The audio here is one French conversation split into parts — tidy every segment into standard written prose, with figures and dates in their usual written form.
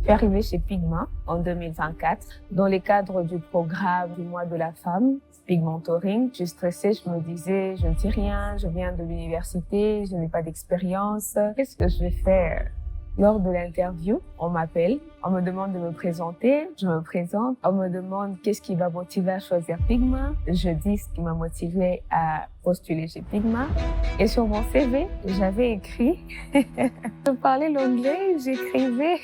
Je suis arrivée chez Pigma en 2024 dans le cadre du programme du mois de la femme, Pigmentoring. Je suis stressée, je me disais, je ne sais rien, je viens de l'université, je n'ai pas d'expérience. Qu'est-ce que je vais faire? Lors de l'interview, on m'appelle, on me demande de me présenter, je me présente, on me demande qu'est-ce qui m'a motivé à choisir Pigma. Je dis ce qui m'a motivé à postuler chez Pigma. Et sur mon CV, j'avais écrit, je parlais l'anglais, j'écrivais,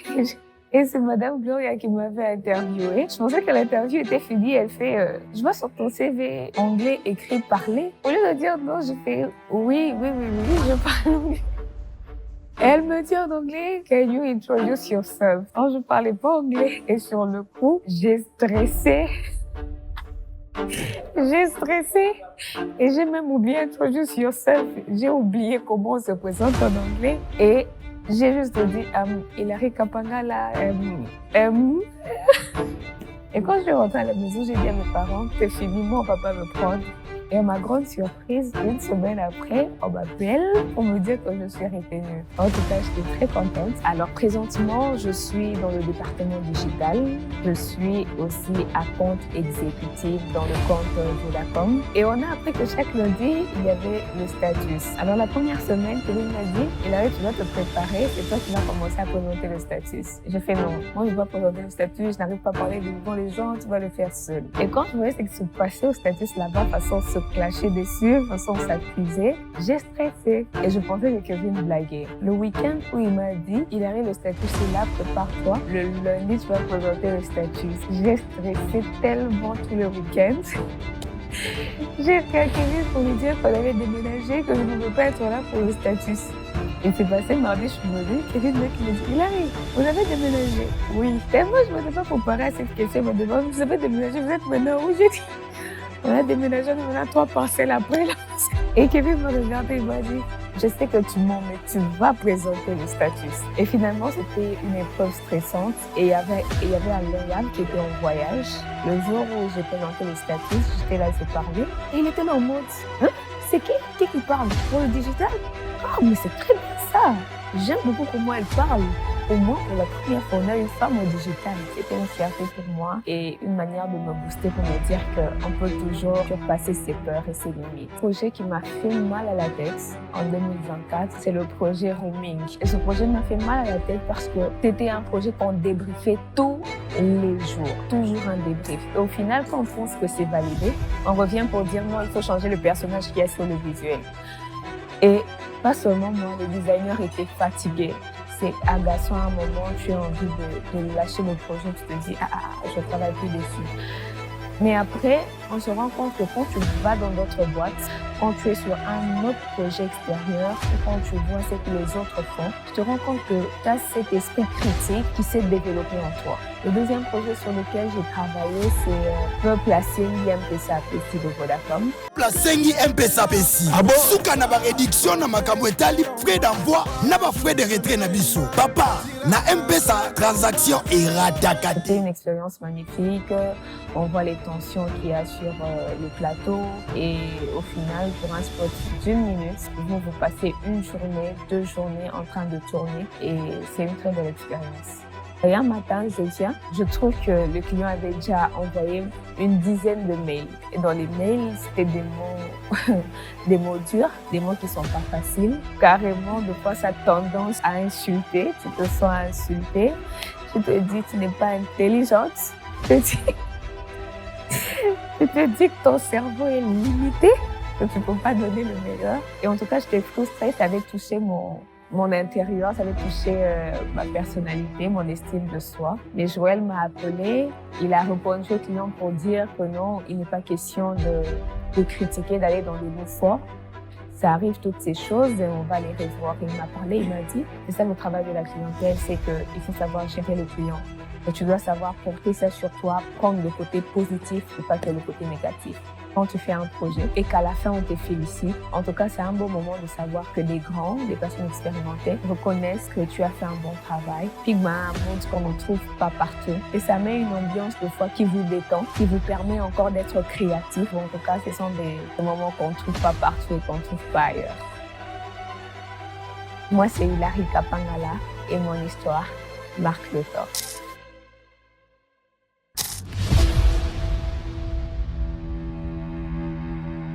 et c'est Madame Gloria qui m'avait interviewée. Je pensais que l'interview était finie. Elle fait, je vois sur ton CV anglais écrit parler. Au lieu de dire non, je fais oui, je parle anglais. Elle me dit en anglais, can you introduce yourself? Alors, je parlais pas anglais. Et sur le coup, j'ai stressé. Et j'ai même oublié introduce yourself. J'ai oublié comment on se présente en anglais. Et j'ai juste dit, Hilary Kapangala, Et quand je suis rentrée à la maison, j'ai dit à mes parents, c'est fini, moi, on va pas me prendre. Et à ma grande surprise, une semaine après, on m'appelle pour me dire que je suis retenue. En tout cas, j'étais très contente. Alors, présentement, je suis dans le département digital. Je suis aussi à compte exécutif dans le compte Vodacom. Et on a appris que chaque lundi, il y avait le status. Alors, la première semaine, Kevin m'a dit, Hilary, tu dois te préparer, c'est toi qui vas commencer à présenter le status. J'ai fait non, moi, je ne vais pas présenter le statut, je n'arrive pas à parler devant les gens, tu vas le faire seul. Et quand je voyais ce qui se passait au status là-bas, façon se clasher dessus, façon s'accuser, j'ai stressé et je pensais que Kevin blaguait. Le week-end où il m'a dit, Hilary, le statut c'est là, prépare-toi. Le lundi, tu vas présenter le statut. J'ai stressé tellement tout le week-end. J'ai écrit à Kevin pour lui dire qu'on avait déménagé, que je ne veux pas être là pour le statut. Et c'est passé mardi, je suis venue, Kevin m'a dit, Hilary, vous avez déménagé? Oui. Et moi, je ne m'étais pas préparée à cette question. Il m'a demandé, vous avez déménagé, vous êtes maintenant où? J'ai dit, on a déménagé, on a 3 parcelles après. Là. Et Kevin m'a regardé, il m'a dit, je sais que tu mens, mais tu vas présenter le statut. Et finalement, c'était une épreuve stressante. Et il y avait un Loyal qui était en voyage. Le jour où j'ai présenté le statut, j'étais là, je parlais. Et il était là en mode, hein? C'est qui parle? Pour le digital? Ah, mais c'est très bien ça. J'aime beaucoup comment elle parle. Au moins, pour la première fois, on a une femme au digital. C'était une fierté pour moi et une manière de me booster pour me dire qu'on peut toujours surpasser ses peurs et ses limites. Le projet qui m'a fait mal à la tête en 2024, c'est le projet Roaming. Et ce projet m'a fait mal à la tête parce que c'était un projet qu'on débriefait tous les jours. Toujours un débrief. Et au final, quand on pense que c'est validé, on revient pour dire non, il faut changer le personnage qui est sur le visuel. Et pas seulement moi, les designers étaient fatigués. C'est agaçant à un moment, tu as envie de lâcher le projet, tu te dis, je ne travaille plus dessus. Mais après, on se rend compte que quand tu vas dans d'autres boîtes, quand tu es sur un autre projet extérieur, ou quand tu vois ce que les autres font, tu te rends compte que tu as cet esprit critique qui s'est développé en toi. Le deuxième projet sur lequel j'ai travaillé, c'est le Placing M-Pesa PC de Vodacom. Placing M-Pesa PC. Ah bon? Souka na ba réduction na makambo etali, frais d'envoi, na ba frais de retrait na biso. Papa, na M-Pesa, transaction et radakate. C'était une expérience magnifique. On voit les tensions qu'il y a sur le plateau et au final, pour un spot d'1 minute, vous passez 1 journée, 2 journées en train de tourner et c'est une très belle expérience. Et un matin, je trouve que le client avait déjà envoyé une dizaine de mails. Et dans les mails, c'était des mots durs, des mots qui sont pas faciles. Carrément, de fois, ça a tendance à insulter. Tu te sens insulté. Tu te dis, tu n'es pas intelligente. Tu te dis que ton cerveau est limité, que tu ne peux pas donner le meilleur. Et en tout cas, j'étais frustrée. Ça avait touché mon intérieur, ça avait touché ma personnalité, mon estime de soi. Mais Joël m'a appelé, il a répondu au client pour dire que non, il n'est pas question de critiquer, d'aller dans les mots forts. Ça arrive toutes ces choses et on va les revoir. Il m'a parlé, il m'a dit, c'est ça le travail de la clientèle, c'est qu'il faut savoir gérer le client. Et tu dois savoir porter ça sur toi, prendre le côté positif et pas que le côté négatif. Quand tu fais un projet et qu'à la fin on te félicite, en tout cas c'est un beau moment de savoir que les grands, les personnes expérimentées reconnaissent que tu as fait un bon travail. Pigma, un monde qu'on ne trouve pas partout. Et ça met une ambiance de fois qui vous détend, qui vous permet encore d'être créatif. En tout cas, ce sont des moments qu'on ne trouve pas partout et qu'on ne trouve pas ailleurs. Moi, c'est Hilary Kapangala et mon histoire marque le temps.